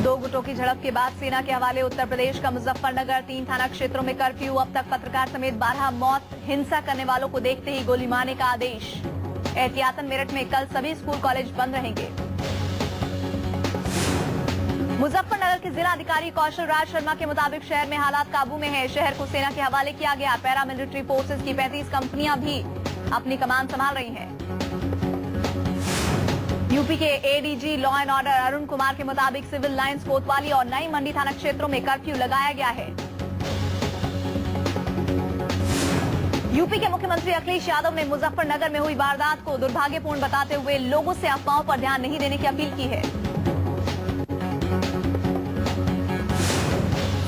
दो गुटों की झड़प के बाद सेना के हवाले उत्तर प्रदेश का मुजफ्फरनगर। 3 थाना क्षेत्रों में कर्फ्यू। अब तक पत्रकार समेत 12 मौत। हिंसा करने वालों को देखते ही गोली मारने का आदेश। एहतियातन मेरठ में कल सभी स्कूल कॉलेज बंद रहेंगे। मुजफ्फरनगर के जिला अधिकारी कौशल राज शर्मा के मुताबिक शहर में हालात काबू में है। शहर को सेना के हवाले किया गया। पैरामिलिट्री फोर्सेज की 35 कंपनियां भी अपनी कमान संभाल रही हैं। यूपी के ADG law and order Arun Kumar के मुताबिक सिविल लाइंस, कोतवाली और नई मंडी थाना क्षेत्रों में कर्फ्यू लगाया गया है। यूपी के मुख्यमंत्री अखिलेश यादव ने मुजफ्फरनगर में हुई वारदात को दुर्भाग्यपूर्ण बताते हुए लोगों से अफवाहों पर ध्यान नहीं देने की अपील की है।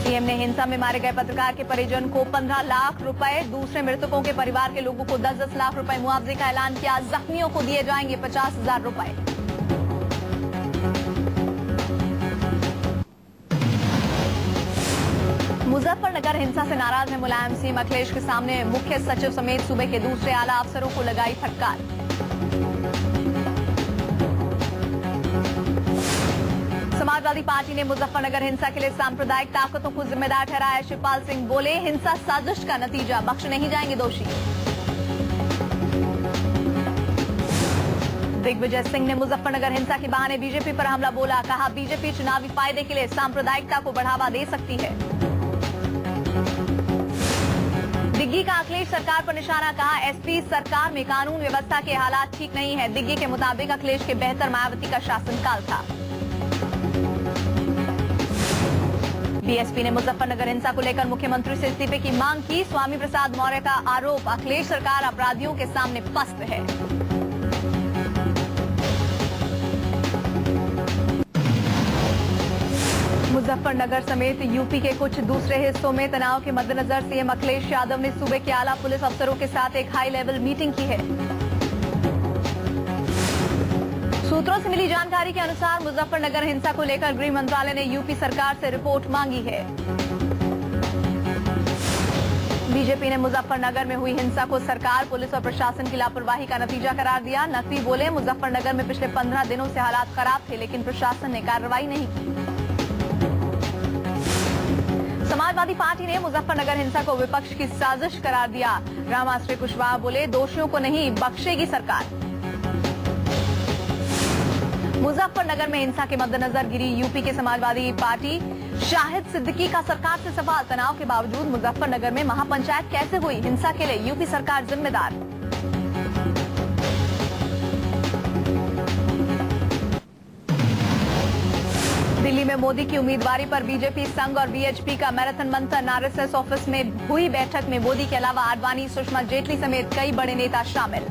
सीएम ने हिंसा में मारे गए पत्रकार के परिजन को 15 लाख रुपए, दूसरे मृतकों के परिवार के लोगों को 10-10 लाख रुपए मुआवजे का ऐलान किया। जख्मियों को दिए जाएंगे 50,000 रुपए। मुजफ्फरनगर हिंसा से नाराज है मुलायम सिंह। अखिलेश के सामने मुख्य सचिव समेत सूबे के दूसरे आला अफसरों को लगाई फटकार। समाजवादी पार्टी ने मुजफ्फरनगर हिंसा के लिए सांप्रदायिक ताकतों को जिम्मेदार ठहराया। शिवपाल सिंह बोले, हिंसा साजिश का नतीजा, बख्शे नहीं जाएंगे दोषी। दिग्विजय सिंह ने मुजफ्फरनगर हिंसा के बहाने बीजेपी पर हमला बोला। कहा, बीजेपी चुनावी फायदे के लिए सांप्रदायिकता को बढ़ावा दे सकती है। दिग्गी का अखिलेश सरकार पर निशाना। कहा, एसपी सरकार में कानून व्यवस्था के हालात ठीक नहीं है। दिग्गी के मुताबिक अखिलेश के बेहतर मायावती का शासनकाल था। बीएसपी ने मुजफ्फरनगर हिंसा को लेकर मुख्यमंत्री से इस्तीफे की मांग की। स्वामी प्रसाद मौर्य का आरोप, अखिलेश सरकार अपराधियों के सामने पस्त है। मुजफ्फरनगर समेत यूपी के कुछ दूसरे हिस्सों में तनाव के मद्देनजर सीएम अखिलेश यादव ने सूबे के आला पुलिस अफसरों के साथ एक हाई लेवल मीटिंग की है। सूत्रों से मिली जानकारी के अनुसार मुजफ्फरनगर हिंसा को लेकर गृह मंत्रालय ने यूपी सरकार से रिपोर्ट मांगी है। बीजेपी ने मुजफ्फरनगर में हुई हिंसा को सरकार, पुलिस और प्रशासन की लापरवाही का नतीजा करार दिया। नकवी बोले, मुजफ्फरनगर में पिछले 15 दिनों से हालात खराब थे, लेकिन प्रशासन ने कार्रवाई नहीं की। समाजवादी पार्टी ने मुजफ्फरनगर हिंसा को विपक्ष की साजिश करार दिया। रामाश्री कुशवाहा बोले, दोषियों को नहीं बख्शेगी सरकार। मुजफ्फरनगर में हिंसा के मद्देनजर गिरी यूपी के समाजवादी पार्टी। शाहिद सिद्दीकी का सरकार से सवाल, तनाव के बावजूद मुजफ्फरनगर में महापंचायत कैसे हुई? हिंसा के लिए यूपी सरकार जिम्मेदार। दिल्ली में मोदी की उम्मीदवारी पर बीजेपी संघ और बीएचपी का मैराथन मंथन। आरएसएस ऑफिस में हुई बैठक में मोदी के अलावा आडवाणी, सुषमा जेटली समेत कई बड़े नेता शामिल।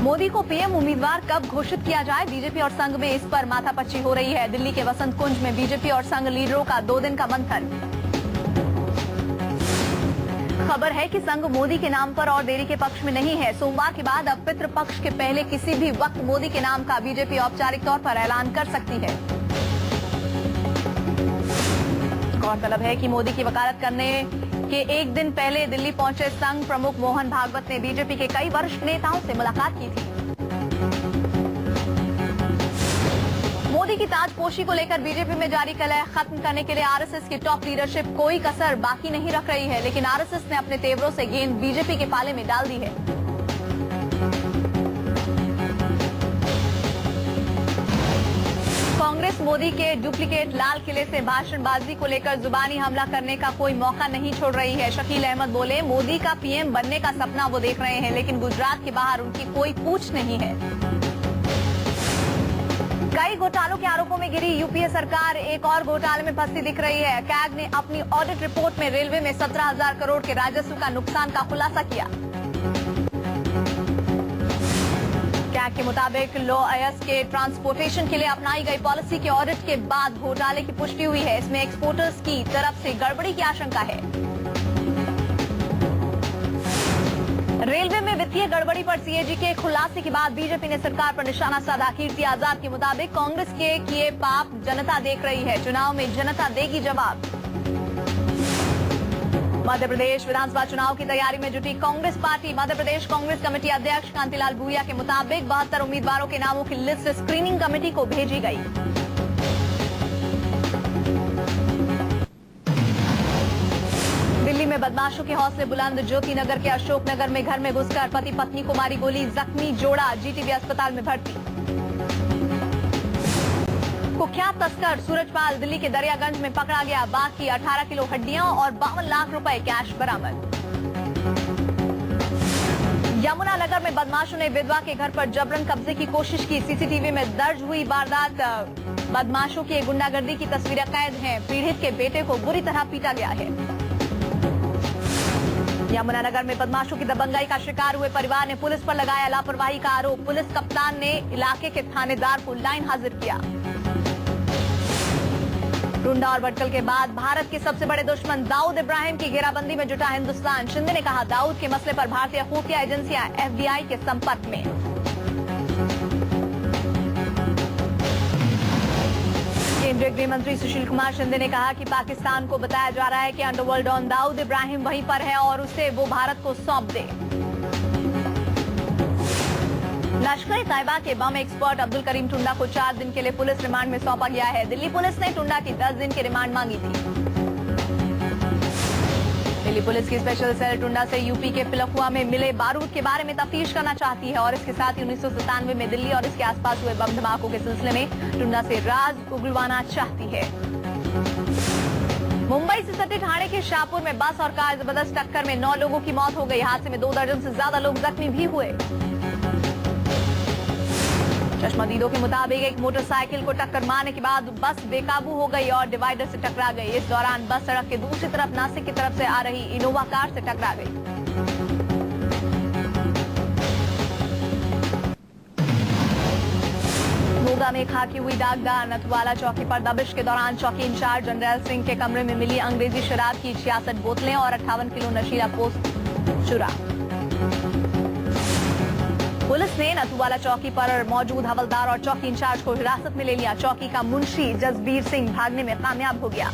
मोदी को पीएम उम्मीदवार कब घोषित किया जाए? बीजेपी और संघ में इस पर माथापच्ची हो रही है। दिल्ली के वसंत कुंज में बीजेपी और संघ लीडरों का 2 दिन का मंथन। खबर है कि संघ मोदी के नाम पर और देरी के पक्ष में नहीं है। सोमवार के बाद अब पितृ पक्ष के पहले किसी भी वक्त मोदी के नाम का बीजेपी औपचारिक तौर पर ऐलान कर सकती है। गौरतलब है कि मोदी की वकालत करने के एक दिन पहले दिल्ली पहुंचे संघ प्रमुख मोहन भागवत ने बीजेपी के कई वरिष्ठ नेताओं से मुलाकात की थी। मोदी की ताजपोशी को लेकर बीजेपी में जारी कलह खत्म करने के लिए आरएसएस की टॉप लीडरशिप कोई कसर बाकी नहीं रख रही है, लेकिन आरएसएस ने अपने तेवरों से गेंद बीजेपी के पाले में डाल दी है। कांग्रेस मोदी के डुप्लीकेट लाल किले से भाषणबाजी को लेकर जुबानी हमला करने का कोई मौका नहीं छोड़ रही है। शकील अहमद बोले, मोदी का पीएम बनने का सपना वो देख रहे हैं, लेकिन गुजरात के बाहर उनकी कोई पूछ नहीं है। कई घोटालों के आरोपों में घिरी यूपीए सरकार एक और घोटाले में फंसी दिख रही है। कैग ने अपनी ऑडिट रिपोर्ट में रेलवे में 17,000 करोड़ के राजस्व का नुकसान का खुलासा किया। कैग के मुताबिक लो अयस के ट्रांसपोर्टेशन के लिए अपनाई गई पॉलिसी के ऑडिट के बाद घोटाले की पुष्टि हुई है। इसमें एक्सपोर्टर्स की तरफ से गड़बड़ी की आशंका है। रेलवे में वित्तीय गड़बड़ी पर सीएजी के खुलासे के बाद बीजेपी ने सरकार पर निशाना साधा। कीर्ति आजाद के मुताबिक कांग्रेस के किए पाप जनता देख रही है, चुनाव में जनता देगी जवाब। मध्य प्रदेश विधानसभा चुनाव की तैयारी में जुटी कांग्रेस पार्टी। मध्य प्रदेश कांग्रेस कमेटी अध्यक्ष कांतिलाल भूरिया के मुताबिक 72 उम्मीदवारों के नामों की लिस्ट स्क्रीनिंग कमेटी को भेजी गई। दिल्ली में बदमाशों के हौसले बुलंद। ज्योति नगर के अशोक नगर में घर में घुसकर पति पत्नी को मारी गोली, जख्मी जोड़ा जीटीबी अस्पताल में भर्ती। कुख्यात तस्कर सूरजपाल दिल्ली के दरियागंज में पकड़ा गया। बाकी 18 किलो हड्डियां और 52 लाख रुपए कैश बरामद। यमुनानगर में बदमाशों ने विधवा के घर पर जबरन कब्जे की कोशिश की। सीसीटीवी में दर्ज हुई वारदात। बदमाशों की गुंडागर्दी की तस्वीरें कैद हैं। पीड़ित के बेटे को बुरी तरह पीटा गया है। यमुनानगर में बदमाशों की दबंगाई का शिकार हुए परिवार ने पुलिस पर लगाया लापरवाही का आरोप। पुलिस कप्तान ने इलाके के थानेदार को लाइन हाजिर किया। टुंडा और भटकल के बाद भारत के सबसे बड़े दुश्मन दाऊद इब्राहिम की घेराबंदी में जुटा हिंदुस्तान। शिंदे ने कहा, दाऊद के मसले पर भारतीय खुफिया एजेंसियां एफबीआई के संपर्क में। केंद्रीय गृह मंत्री सुशील कुमार शिंदे ने कहा कि पाकिस्तान को बताया जा रहा है कि अंडरवर्ल्ड डॉन दाऊद इब्राहिम वहीं पर है और उसे वो भारत को सौंप दे। लश्कर-ए-तैयबा के बम एक्सपर्ट अब्दुल करीम टुंडा को 4 दिन के लिए पुलिस रिमांड में सौंपा गया है। दिल्ली पुलिस ने टुंडा की 10 दिन की रिमांड मांगी थी। दिल्ली पुलिस की स्पेशल सेल टुंडा से यूपी के पिलखुआ में मिले बारूद के बारे में तफ्तीश करना चाहती है और इसके साथ ही 1997 में दिल्ली और इसके आसपास हुए बम धमाकों के सिलसिले में टुंडा से राज उगलवाना चाहती है। मुंबई से सटे ठाणे के शाहपुर में बस और कार जबरदस्त टक्कर में 9 लोगों की मौत हो गई। हादसे में 2 दर्जन से ज्यादा लोग जख्मी भी हुए। चश्मदीदों के मुताबिक एक मोटरसाइकिल को टक्कर मारने के बाद बस बेकाबू हो गई और डिवाइडर से टकरा गई। इस दौरान बस सड़क के दूसरी तरफ नासिक की तरफ से आ रही इनोवा कार से टकरा गई। मोगा में खाकी हुई दागदार। नथवाला चौकी पर दबिश के दौरान चौकी इंचार्ज जनरल सिंह के कमरे में मिली अंग्रेजी शराब की 66 बोतलें और 58 किलो नशीला पोस्त चुरा। पुलिस ने नथुवाला चौकी पर मौजूद हवलदार और चौकी इंचार्ज को हिरासत में ले लिया। चौकी का मुंशी जसबीर सिंह भागने में कामयाब हो गया।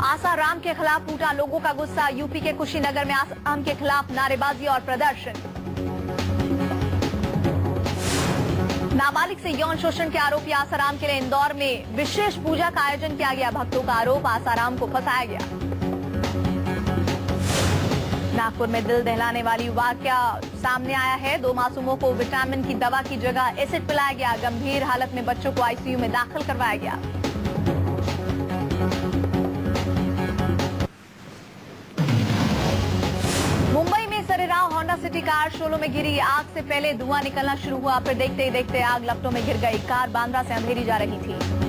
आसाराम के खिलाफ फूटा लोगों का गुस्सा। यूपी के कुशीनगर में आसाराम के खिलाफ नारेबाजी और प्रदर्शन। नाबालिग से यौन शोषण के आरोपी आसाराम के लिए इंदौर में विशेष पूजा का आयोजन किया गया। भक्तों का आरोप, आसाराम को फंसाया गया। नागपुर में दिल दहलाने वाली वाकया सामने आया है। 2 मासूमों को विटामिन की दवा की जगह एसिड पिलाया गया। गंभीर हालत में बच्चों को आईसीयू में दाखिल करवाया गया। मुंबई में सरेराव होंडा सिटी कार शोलों में गिरी। आग से पहले धुआं निकलना शुरू हुआ, फिर देखते ही देखते आग लपटों में घिर गई। कार बांद्रा से अंधेरी जा रही थी।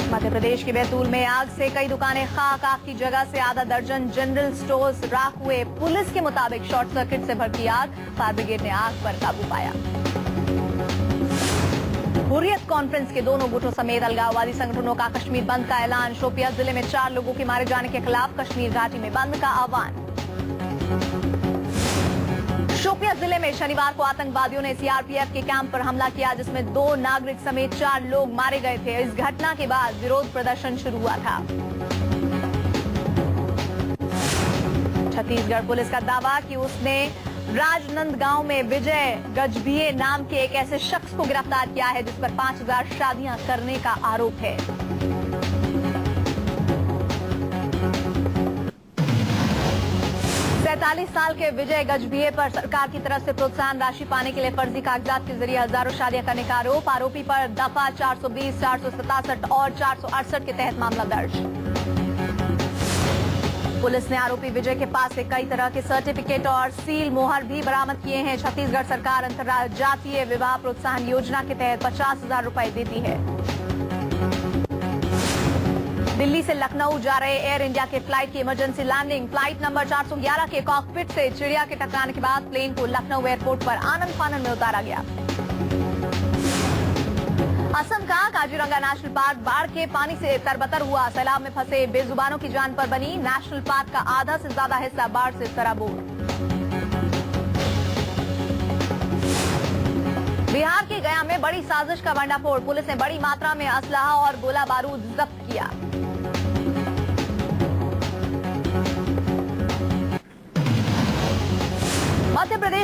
मध्य प्रदेश के बैतूल में आग से कई दुकानें खाक। आग की जगह से आधा दर्जन जनरल स्टोर्स राख हुए। पुलिस के मुताबिक शॉर्ट सर्किट से भड़की आग। फायर ब्रिगेड ने आग पर काबू पाया। हुर्रियत कॉन्फ्रेंस के दोनों गुटों समेत अलगाववादी संगठनों का कश्मीर बंद का ऐलान। शोपियां जिले में 4 लोगों के मारे जाने के खिलाफ कश्मीर घाटी में बंद का आह्वान। शोपियां जिले में शनिवार को आतंकवादियों ने सीआरपीएफ के कैंप पर हमला किया, जिसमें 2 नागरिक समेत 4 लोग मारे गए थे। इस घटना के बाद विरोध प्रदर्शन शुरू हुआ था। छत्तीसगढ़ पुलिस का दावा कि उसने राजनंदगांव में विजय गजभिये नाम के एक ऐसे शख्स को गिरफ्तार किया है जिस पर 5000 शादियां करने का आरोप है। 47 साल के विजय गजभिये पर सरकार की तरफ से प्रोत्साहन राशि पाने के लिए फर्जी कागजात के जरिए हजारों शादियां करने का आरोप। आरोपी पर दफा 420, 467 और 468 के तहत मामला दर्ज। पुलिस ने आरोपी विजय के पास से कई तरह के सर्टिफिकेट और सील मोहर भी बरामद किए हैं। छत्तीसगढ़ सरकार अंतर्राज्यीय विवाह प्रोत्साहन योजना के तहत 50,000 रुपए देती है। दिल्ली से लखनऊ जा रहे एयर इंडिया के फ्लाइट की इमरजेंसी लैंडिंग। फ्लाइट नंबर 411 के कॉकपिट से चिड़िया के टकराने के बाद प्लेन को लखनऊ एयरपोर्ट पर आनन फानन में उतारा गया। असम का काजीरंगा नेशनल पार्क बाढ़ के पानी से तरबतर हुआ। सैलाब में फंसे बेजुबानों की जान पर बनी। नेशनल पार्क का आधा से ज्यादा हिस्सा बाढ़ से सराबोर। बिहार के गया में बड़ी साजिश का भंडाफोड़, पुलिस ने बड़ी मात्रा में असलहा और गोला बारूद जब्त किया। मध्य प्रदेश